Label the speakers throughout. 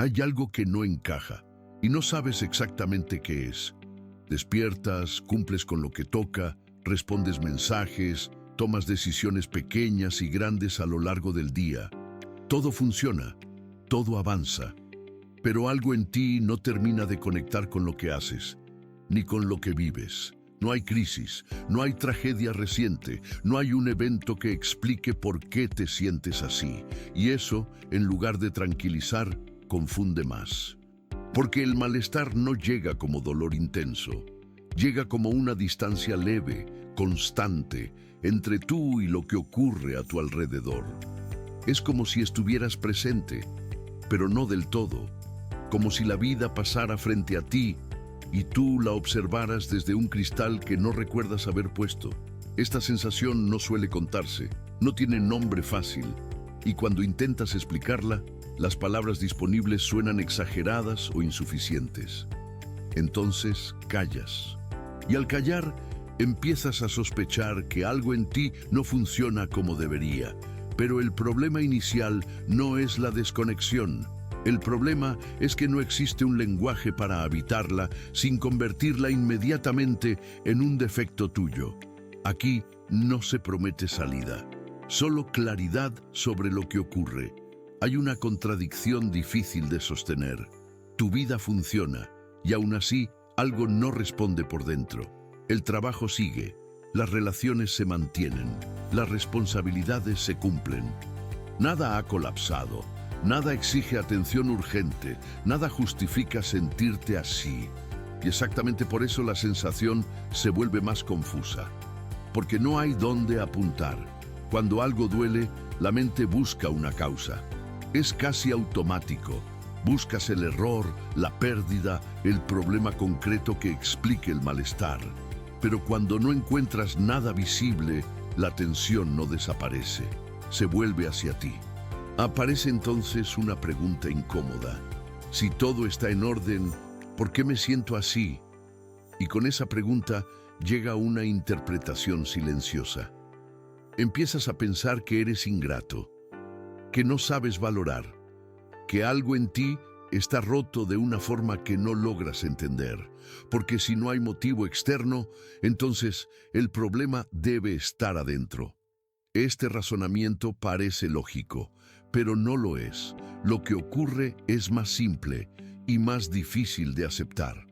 Speaker 1: Hay algo que no encaja y no sabes exactamente qué es. Despiertas, cumples con lo que toca, respondes mensajes, tomas decisiones pequeñas y grandes a lo largo del día. Todo funciona, todo avanza, pero algo en ti no termina de conectar con lo que haces, ni con lo que vives. No hay crisis, no hay tragedia reciente, no hay un evento que explique por qué te sientes así. Y eso, en lugar de tranquilizar, confunde más. Porque el malestar no llega como dolor intenso, llega como una distancia leve, constante, entre tú y lo que ocurre a tu alrededor. Es como si estuvieras presente, pero no del todo, como si la vida pasara frente a ti y tú la observaras desde un cristal que no recuerdas haber puesto. Esta sensación no suele contarse, no tiene nombre fácil, y cuando intentas explicarla, las palabras disponibles suenan exageradas o insuficientes. Entonces callas. Y al callar, empiezas a sospechar que algo en ti no funciona como debería. Pero el problema inicial no es la desconexión. El problema es que no existe un lenguaje para habitarla sin convertirla inmediatamente en un defecto tuyo. Aquí no se promete salida, solo claridad sobre lo que ocurre. Hay una contradicción difícil de sostener. Tu vida funciona y aún así algo no responde por dentro. El trabajo sigue, las relaciones se mantienen, las responsabilidades se cumplen. Nada ha colapsado. Nada exige atención urgente, nada justifica sentirte así. Y exactamente por eso la sensación se vuelve más confusa. Porque no hay dónde apuntar. Cuando algo duele, la mente busca una causa. Es casi automático. Buscas el error, la pérdida, el problema concreto que explique el malestar. Pero cuando no encuentras nada visible, la tensión no desaparece. Se vuelve hacia ti. Aparece entonces una pregunta incómoda. Si todo está en orden, ¿por qué me siento así? Y con esa pregunta llega una interpretación silenciosa. Empiezas a pensar que eres ingrato, que no sabes valorar, que algo en ti está roto de una forma que no logras entender. Porque si no hay motivo externo, entonces el problema debe estar adentro. Este razonamiento parece lógico, pero no lo es. Lo que ocurre es más simple y más difícil de aceptar.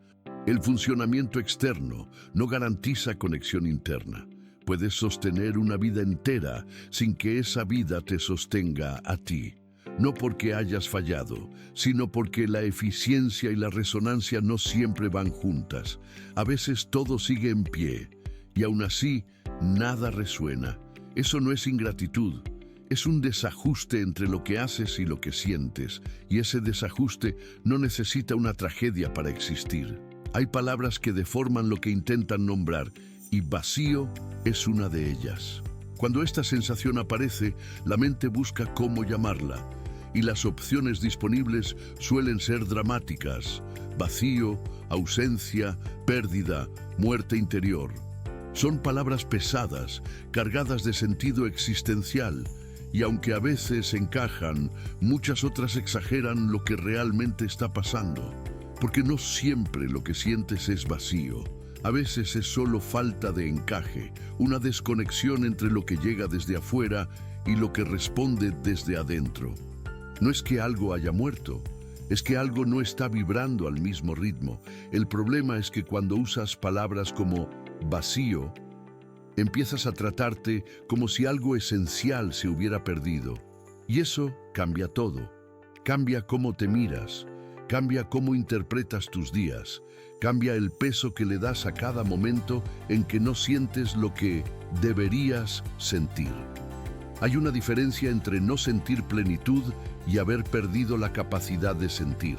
Speaker 1: El funcionamiento externo no garantiza conexión interna. Puedes sostener una vida entera sin que esa vida te sostenga a ti. No porque hayas fallado, sino porque la eficiencia y la resonancia no siempre van juntas. A veces todo sigue en pie y aún así nada resuena. Eso no es ingratitud. Es un desajuste entre lo que haces y lo que sientes, y ese desajuste no necesita una tragedia para existir. Hay palabras que deforman lo que intentan nombrar, y vacío es una de ellas. Cuando esta sensación aparece, la mente busca cómo llamarla, y las opciones disponibles suelen ser dramáticas: vacío, ausencia, pérdida, muerte interior. Son palabras pesadas, cargadas de sentido existencial, y aunque a veces encajan, muchas otras exageran lo que realmente está pasando. Porque no siempre lo que sientes es vacío. A veces es solo falta de encaje, una desconexión entre lo que llega desde afuera y lo que responde desde adentro. No es que algo haya muerto, es que algo no está vibrando al mismo ritmo. El problema es que cuando usas palabras como vacío, empiezas a tratarte como si algo esencial se hubiera perdido. Y eso cambia todo. Cambia cómo te miras, cambia cómo interpretas tus días, cambia el peso que le das a cada momento en que no sientes lo que deberías sentir. Hay una diferencia entre no sentir plenitud y haber perdido la capacidad de sentir.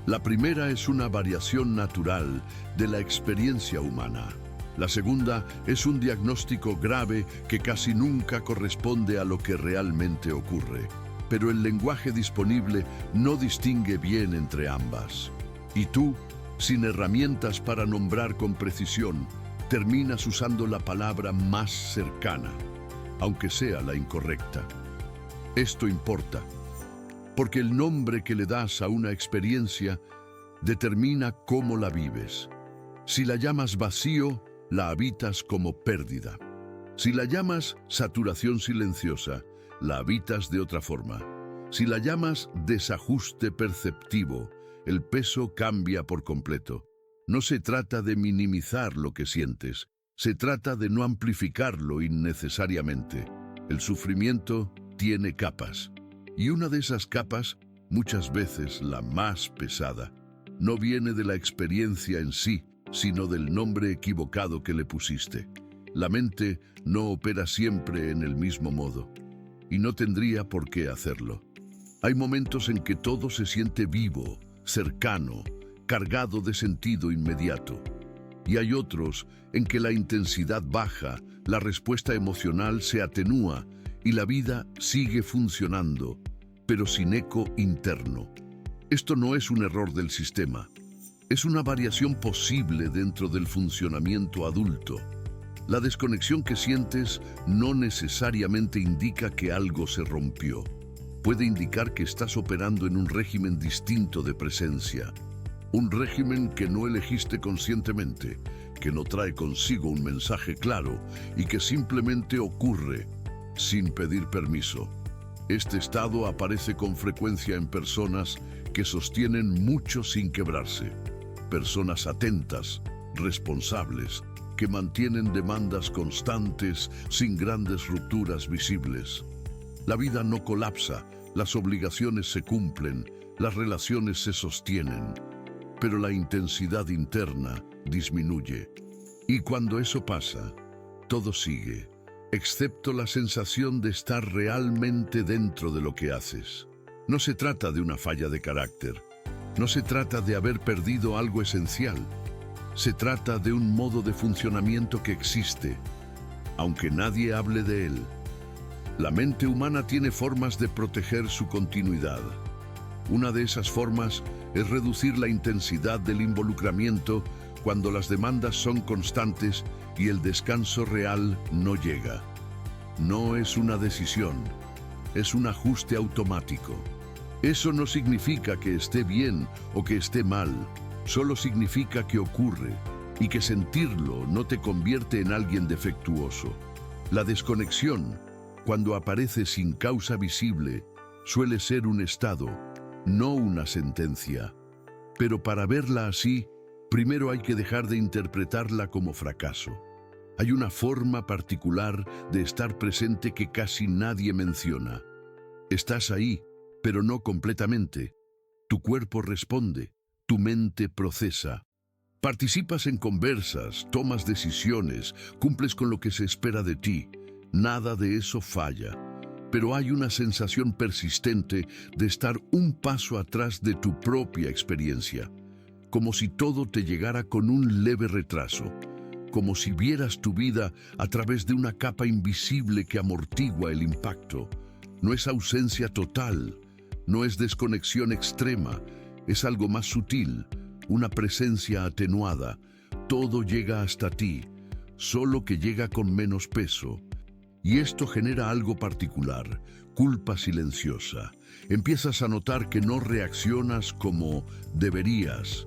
Speaker 1: La primera es una variación natural de la experiencia humana. La segunda es un diagnóstico grave que casi nunca corresponde a lo que realmente ocurre. Pero el lenguaje disponible no distingue bien entre ambas. Y tú, sin herramientas para nombrar con precisión, terminas usando la palabra más cercana, aunque sea la incorrecta. Esto importa, porque el nombre que le das a una experiencia determina cómo la vives. Si la llamas vacío, la habitas como pérdida. Si la llamas saturación silenciosa, la habitas de otra forma. Si la llamas desajuste perceptivo, el peso cambia por completo. No se trata de minimizar lo que sientes, se trata de no amplificarlo innecesariamente. El sufrimiento tiene capas, y una de esas capas, muchas veces la más pesada, no viene de la experiencia en sí, sino del nombre equivocado que le pusiste. La mente no opera siempre en el mismo modo, y no tendría por qué hacerlo. Hay momentos en que todo se siente vivo, cercano, cargado de sentido inmediato. Y hay otros en que la intensidad baja, la respuesta emocional se atenúa y la vida sigue funcionando, pero sin eco interno. Esto no es un error del sistema, es una variación posible dentro del funcionamiento adulto. La desconexión que sientes no necesariamente indica que algo se rompió. Puede indicar que estás operando en un régimen distinto de presencia. Un régimen que no elegiste conscientemente, que no trae consigo un mensaje claro y que simplemente ocurre sin pedir permiso. Este estado aparece con frecuencia en personas que sostienen mucho sin quebrarse. Personas atentas, responsables, que mantienen demandas constantes sin grandes rupturas visibles. La vida no colapsa, las obligaciones se cumplen, las relaciones se sostienen, pero la intensidad interna disminuye. Y cuando eso pasa, todo sigue, excepto la sensación de estar realmente dentro de lo que haces. No se trata de una falla de carácter, no se trata de haber perdido algo esencial. Se trata de un modo de funcionamiento que existe, aunque nadie hable de él. La mente humana tiene formas de proteger su continuidad. Una de esas formas es reducir la intensidad del involucramiento cuando las demandas son constantes y el descanso real no llega. No es una decisión, es un ajuste automático. Eso no significa que esté bien o que esté mal. Solo significa que ocurre y que sentirlo no te convierte en alguien defectuoso. La desconexión, cuando aparece sin causa visible, suele ser un estado, no una sentencia. Pero para verla así, primero hay que dejar de interpretarla como fracaso. Hay una forma particular de estar presente que casi nadie menciona. Estás ahí, pero no completamente. Tu cuerpo responde. Tu mente procesa. Participas en conversas, tomas decisiones, cumples con lo que se espera de ti. Nada de eso falla. Pero hay una sensación persistente de estar un paso atrás de tu propia experiencia. Como si todo te llegara con un leve retraso. Como si vieras tu vida a través de una capa invisible que amortigua el impacto. No es ausencia total, no es desconexión extrema. Es algo más sutil, una presencia atenuada. Todo llega hasta ti, solo que llega con menos peso. Y esto genera algo particular, culpa silenciosa. Empiezas a notar que no reaccionas como deberías,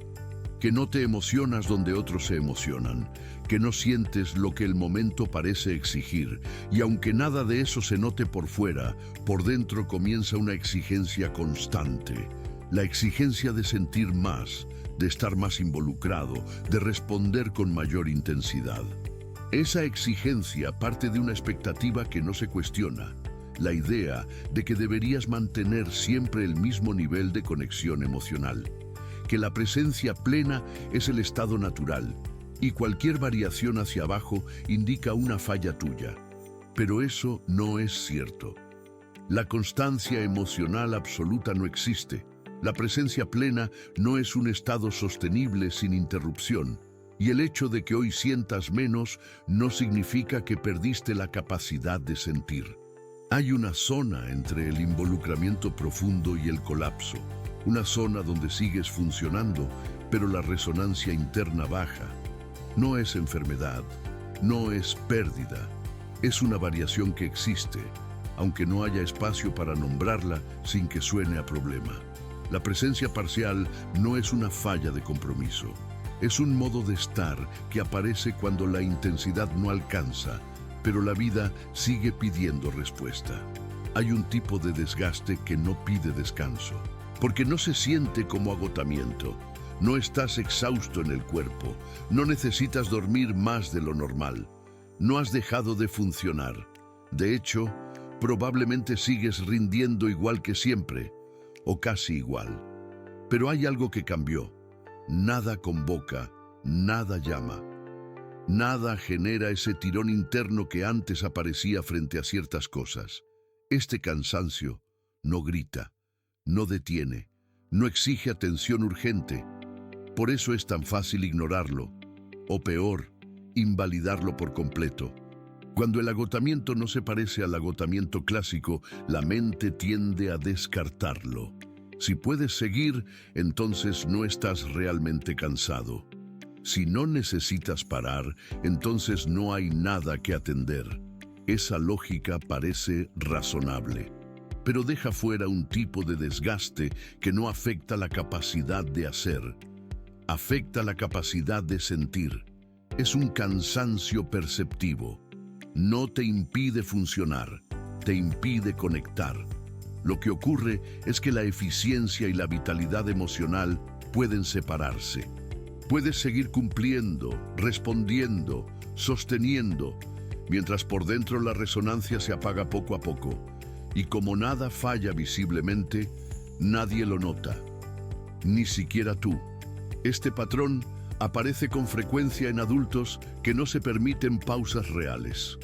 Speaker 1: que no te emocionas donde otros se emocionan, que no sientes lo que el momento parece exigir. Y aunque nada de eso se note por fuera, por dentro comienza una exigencia constante. La exigencia de sentir más, de estar más involucrado, de responder con mayor intensidad. Esa exigencia parte de una expectativa que no se cuestiona, la idea de que deberías mantener siempre el mismo nivel de conexión emocional, que la presencia plena es el estado natural y cualquier variación hacia abajo indica una falla tuya. Pero eso no es cierto. La constancia emocional absoluta no existe. La presencia plena no es un estado sostenible sin interrupción, y el hecho de que hoy sientas menos no significa que perdiste la capacidad de sentir. Hay una zona entre el involucramiento profundo y el colapso, una zona donde sigues funcionando, pero la resonancia interna baja. No es enfermedad, no es pérdida, es una variación que existe. aunque no haya espacio para nombrarla sin que suene a problema. La presencia parcial no es una falla de compromiso. Es un modo de estar que aparece cuando la intensidad no alcanza, pero la vida sigue pidiendo respuesta. Hay un tipo de desgaste que no pide descanso, porque no se siente como agotamiento. No estás exhausto en el cuerpo, no necesitas dormir más de lo normal. No has dejado de funcionar. De hecho, probablemente sigues rindiendo igual que siempre, o casi igual. Pero hay algo que cambió. Nada convoca, nada llama. Nada genera ese tirón interno que antes aparecía frente a ciertas cosas. Este cansancio no grita, no detiene, no exige atención urgente. Por eso es tan fácil ignorarlo, o peor, invalidarlo por completo. Cuando el agotamiento no se parece al agotamiento clásico, la mente tiende a descartarlo. Si puedes seguir, entonces no estás realmente cansado. Si no necesitas parar, entonces no hay nada que atender. Esa lógica parece razonable, pero deja fuera un tipo de desgaste que no afecta la capacidad de hacer. Afecta la capacidad de sentir. Es un cansancio perceptivo. No te impide funcionar, te impide conectar. Lo que ocurre es que la eficiencia y la vitalidad emocional pueden separarse. Puedes seguir cumpliendo, respondiendo, sosteniendo, mientras por dentro la resonancia se apaga poco a poco. Y como nada falla visiblemente, nadie lo nota, ni siquiera tú. Este patrón aparece con frecuencia en adultos que no se permiten pausas reales,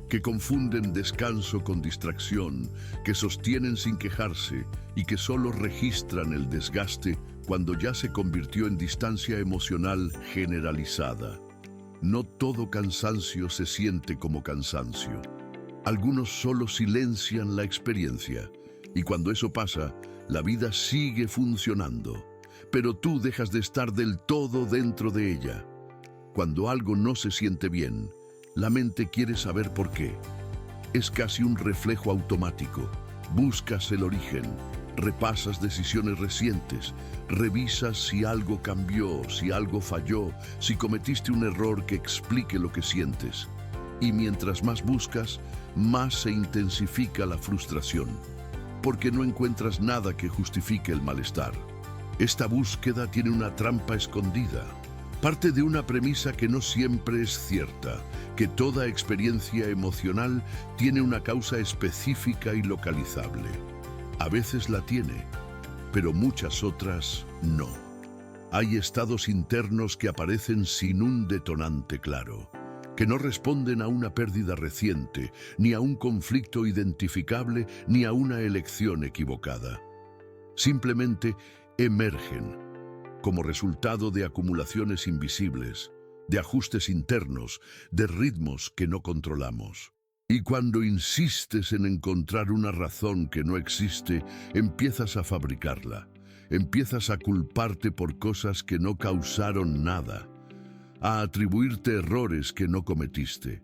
Speaker 1: que confunden descanso con distracción, que sostienen sin quejarse y que solo registran el desgaste cuando ya se convirtió en distancia emocional generalizada. No todo cansancio se siente como cansancio. Algunos solo silencian la experiencia, y cuando eso pasa, la vida sigue funcionando, pero tú dejas de estar del todo dentro de ella. Cuando algo no se siente bien, la mente quiere saber por qué. Es casi un reflejo automático. Buscas el origen, repasas decisiones recientes, revisas si algo cambió, si algo falló, si cometiste un error que explique lo que sientes. Y mientras más buscas, más se intensifica la frustración, porque no encuentras nada que justifique el malestar. Esta búsqueda tiene una trampa escondida. Parte de una premisa que no siempre es cierta, que toda experiencia emocional tiene una causa específica y localizable. A veces la tiene, pero muchas otras no. Hay estados internos que aparecen sin un detonante claro, que no responden a una pérdida reciente, ni a un conflicto identificable, ni a una elección equivocada. Simplemente emergen como resultado de acumulaciones invisibles, de ajustes internos, de ritmos que no controlamos. Y cuando insistes en encontrar una razón que no existe, empiezas a fabricarla. Empiezas a culparte por cosas que no causaron nada, a atribuirte errores que no cometiste,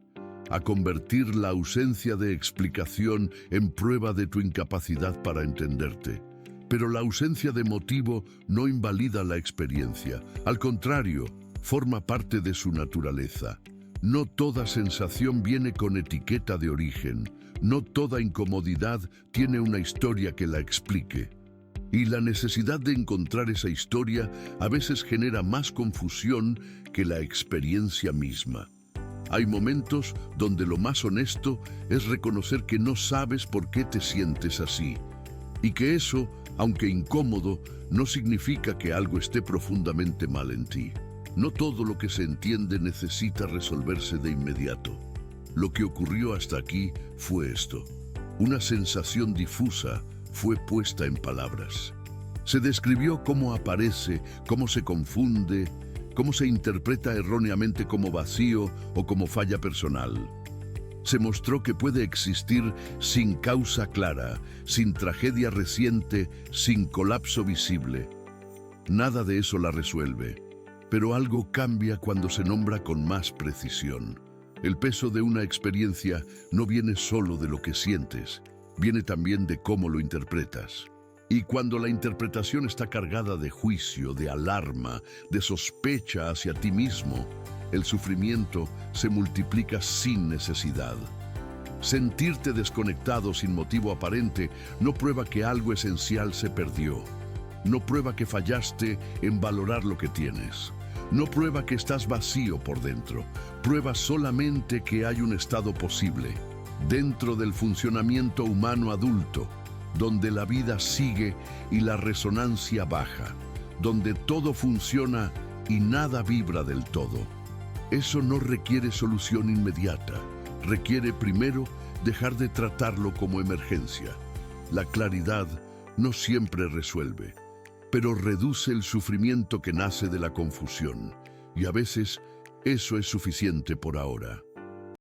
Speaker 1: a convertir la ausencia de explicación en prueba de tu incapacidad para entenderte. Pero la ausencia de motivo no invalida la experiencia. Al contrario, forma parte de su naturaleza. No toda sensación viene con etiqueta de origen. No toda incomodidad tiene una historia que la explique. Y la necesidad de encontrar esa historia a veces genera más confusión que la experiencia misma. Hay momentos donde lo más honesto es reconocer que no sabes por qué te sientes así. Y que eso, aunque incómodo, no significa que algo esté profundamente mal en ti. No todo lo que se entiende necesita resolverse de inmediato. Lo que ocurrió hasta aquí fue esto. Una sensación difusa fue puesta en palabras. Se describió cómo aparece, cómo se confunde, cómo se interpreta erróneamente como vacío o como falla personal. Se mostró que puede existir sin causa clara, sin tragedia reciente, sin colapso visible. Nada de eso la resuelve, pero algo cambia cuando se nombra con más precisión. El peso de una experiencia no viene solo de lo que sientes, viene también de cómo lo interpretas. Y cuando la interpretación está cargada de juicio, de alarma, de sospecha hacia ti mismo, el sufrimiento se multiplica sin necesidad. Sentirte desconectado sin motivo aparente no prueba que algo esencial se perdió. No prueba que fallaste en valorar lo que tienes. No prueba que estás vacío por dentro. Prueba solamente que hay un estado posible, dentro del funcionamiento humano adulto, donde la vida sigue y la resonancia baja, donde todo funciona y nada vibra del todo. Eso no requiere solución inmediata. Requiere primero dejar de tratarlo como emergencia. La claridad no siempre resuelve, pero reduce el sufrimiento que nace de la confusión, y a veces eso es suficiente por ahora.